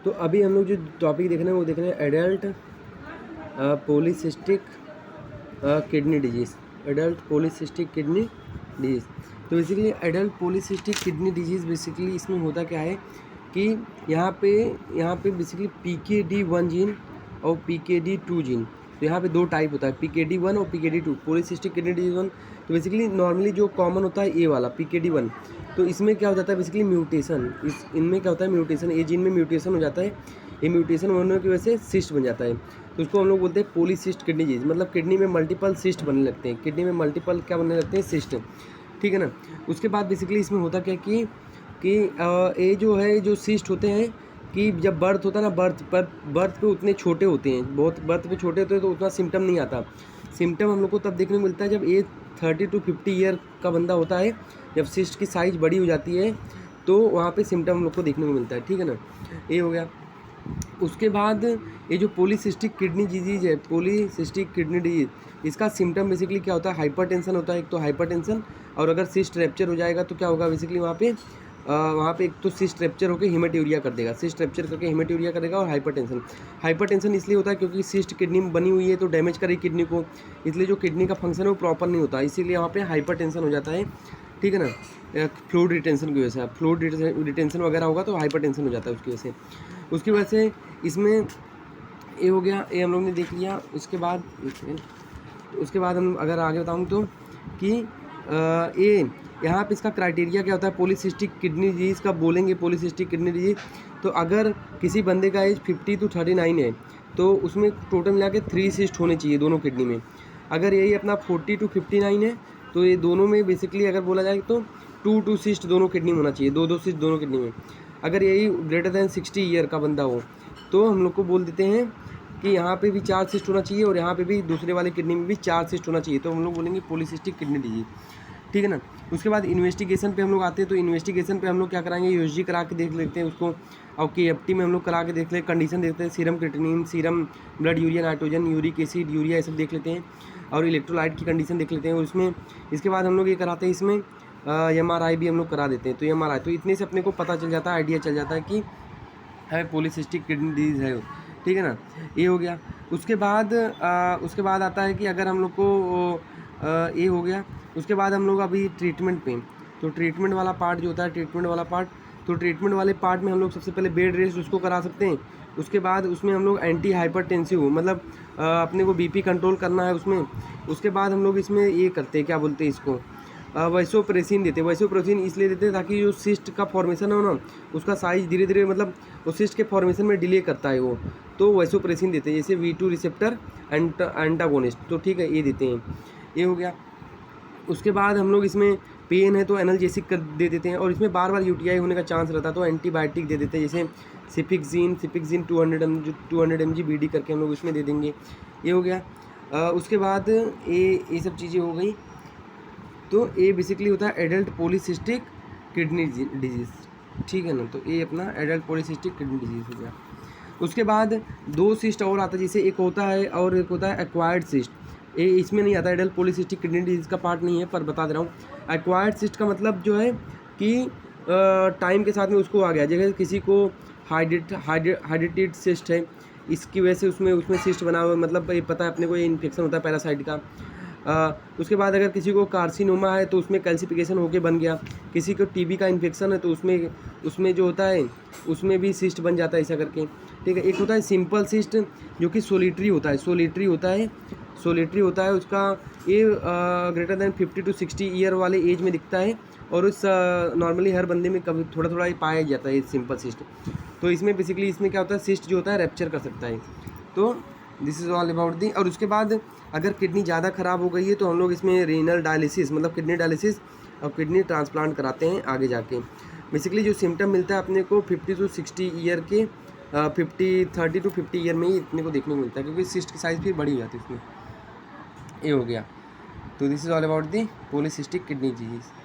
तो अभी हम लोग जो टॉपिक देख रहे हैं वो देख रहे हैं adult polycystic kidney disease. Adult polycystic kidney disease. तो basically adult polycystic kidney disease basically इसमें होता क्या है कि यहाँ पे बेसिकली PKD1 जीन और PKD2 जीन, तो यहाँ पे दो टाइप होता है, PKD1 और PKD2 पॉलीसिस्टिक किडनी डिजीज़ 1। तो बेसिकली नॉर्मली जो कॉमन होता है ये वाला PKD1, तो इसमें क्या हो जाता है बेसिकली म्यूटेशन, इनमें क्या होता है म्यूटेशन, ये जीन में म्यूटेशन हो जाता है। ये म्यूटेशन होने की वजह से सिस्ट बन जाता है, तो उसको हम लोग बोलते हैं पॉलीसिस्ट किडनी डिजीज। मतलब किडनी में मल्टीपल सिस्ट बनने लगते हैं, किडनी में मल्टीपल क्या बनने लगते हैं, सिस्ट, ठीक है ना। उसके बाद बेसिकली इसमें होता क्या कि ये जो है जो सिस्ट होते हैं कि जब बर्थ होता है ना, बर्थ पे उतने छोटे होते हैं, बहुत बर्थ पे छोटे होते हैं, तो उतना सिम्टम नहीं आता। सिम्टम हम लोग को तब देखने को मिलता है जब एज 30 to 50 ईयर का बंदा होता है, जब सिस्ट की साइज़ बड़ी हो जाती है तो वहाँ पे सिम्टम हम लोग को देखने को मिलता है, ठीक है ना। ये हो गया। उसके बाद ये जो पॉलीसिस्टिक किडनी डिजीज़ है, पॉलीसिस्टिक किडनी डिजीज़, इसका सिम्टम बेसिकली क्या होता है, हाइपरटेंशन होता है। एक तो हाइपरटेंशन, और अगर सिस्ट रैप्चर हो जाएगा तो क्या होगा बेसिकली वहाँ पे एक तो सिस्ट रैप्चर होकर हेमेटूरिया कर देगा, सिस्ट रैप्चर करके हेमेटूरिया करेगा। और हाइपरटेंशन इसलिए होता है क्योंकि सिस्ट किडनी में बनी हुई है तो डैमेज करेगी किडनी को, इसलिए जो किडनी का फंक्शन है वो प्रॉपर नहीं होता, इसीलिए वहाँ पे हाइपरटेंशन हो जाता है, ठीक है ना। फ्लूइड रिटेंशन की वजह से, फ्लूइड रिटेंशन वगैरह होगा तो हाइपरटेंशन हो जाता है उसकी वजह से इसमें ये हो गया, ये हम लोग ने देख लिया। उसके बाद हम अगर आगे बताऊँ तो कि ये यहाँ पे इसका क्राइटेरिया क्या होता है पॉलीसिस्टिक किडनी डिजीज़ का, बोलेंगे पॉलीसिस्टिक किडनी डिजीज़ तो अगर किसी बंदे का एज 50 to 39 है तो उसमें टोटल मिला के 3 सिस्ट होने चाहिए दोनों किडनी में। अगर यही अपना 40 to 59 है तो ये दोनों में बेसिकली अगर बोला जाए तो 2 सिस्ट दोनों किडनी में होना चाहिए, 2 सिस्ट दोनों किडनी में। अगर यही ग्रेटर दैन 60 ईयर का बंदा हो तो हम लोग को बोल देते हैं कि यहाँ पे भी 4 सिस्ट होना चाहिए और यहाँ पे भी दूसरे वाले किडनी में भी 4 सिस्ट होना चाहिए, तो हम लोग बोलेंगे पॉलीसिस्टिक किडनी डिजीज, ठीक है ना। उसके बाद इन्वेस्टिगेशन पे हम लोग आते हैं, तो इन्वेस्टिगेशन पे हम लोग क्या कराएंगे, यूएसजी करा के देख लेते हैं उसको, और KFT में हम लोग करा के देख लेते, कंडीशन देखते हैं, serum creatinine, serum blood urea, nitrogen, uric acid, urea, ये सब देख लेते हैं, और इलेक्ट्रोलाइट की कंडीशन देख लेते हैं उसमें। इसके बाद हम लोग ये कराते हैं इसमें MRI भी हम लोग करा देते हैं। तो MRI, तो इतने से अपने को पता चल जाता है, आइडिया चल जाता है कि है पॉलीसिस्टिक किडनी डिजीज़ है, ठीक है ना। ये हो गया। उसके बाद आता है कि अगर हम लोग को ये हो गया, उसके बाद हम लोग अभी ट्रीटमेंट पे, तो ट्रीटमेंट वाला पार्ट जो होता है, तो ट्रीटमेंट वाले पार्ट में हम लोग सबसे पहले बेड रेस्ट उसको करा सकते हैं। उसके बाद उसमें हम लोग एंटी हाइपरटेंसिव, मतलब अपने को BP कंट्रोल करना है उसमें। उसके बाद हम लोग इसमें ये करते हैं, क्या बोलते हैं इसको, वैसोप्रेसिन देते हैं। वैसोप्रेसिन इसलिए देते हैं ताकि जो सिस्ट का फॉर्मेशन हो ना, उसका साइज धीरे धीरे, मतलब वो सिस्ट के फॉर्मेशन में डिले करता है वो, तो वैसोप्रेसिन देते हैं, जैसे V2 रिसेप्टर एंटागोनिस्ट, तो ठीक है, ये देते हैं। ये हो गया। उसके बाद हम लोग इसमें पेन है तो एनाल्जेसिक कर दे देते हैं, और इसमें बार बार UTI होने का चांस रहता है तो एंटीबायोटिक दे देते हैं, जैसे सिफिक्सिन 200 mg BD करके हम लोग उसमें दे देंगे। ये हो गया। उसके बाद ये सब चीज़ें हो गई। तो ये बेसिकली होता है एडल्ट पॉलीसिस्टिक किडनी डिजीज़, ठीक है ना। तो ये अपना एडल्ट पॉलीसिस्टिक किडनी डिजीज़ हो गया। उसके बाद 2 सिस्ट और आता है, जैसे एक होता है और एक होता है एक्वायर्ड सिस्ट। ये इसमें नहीं आता, एडल्ट पॉलीसिस्टिक किडनी डिजीज़ का पार्ट नहीं है, पर बता दे रहा हूँ। एक्वायर्ड सिस्ट का मतलब जो है कि टाइम के साथ में उसको आ गया, जैसे किसी को हाइड्रेटेड सिस्ट है, इसकी वजह से उसमें सिस्ट बना हुआ, मतलब ये पता है अपने को, ये इन्फेक्शन होता है पैरासाइट का। उसके बाद अगर किसी को कार्सिनोमा है तो उसमें कैल्सिफिकेशन होके बन गया, किसी को TB का इन्फेक्शन है तो उसमें जो होता है उसमें भी सिस्ट बन जाता है, ऐसा करके, ठीक है। एक होता है सिंपल सिस्ट जो कि सोलिटरी होता है, उसका ये ग्रेटर दैन 50 to 60 ईयर वाले एज में दिखता है, और उस नॉर्मली हर बंदे में कभी थोड़ा थोड़ा पाया जाता है ये सिंपल सिस्ट। तो इसमें बेसिकली इसमें क्या होता है, सिस्ट जो होता है रैप्चर कर सकता है। तो this is all about the. और उसके बाद अगर किडनी ज़्यादा ख़राब हो गई है तो हम लोग इसमें रीनल डायलिसिस, मतलब किडनी डायलिसिस और किडनी ट्रांसप्लांट कराते हैं आगे जाके। बेसिकली जो सिम्टम मिलता है अपने को 50 to 60 ईयर के 30 to 50 ईयर में ही इतने को देखने को मिलता है, क्योंकि सिस्ट की साइज़ फिर बड़ी हो जाती है उसमें। ये हो गया। तो this is all about the polycystic kidney disease.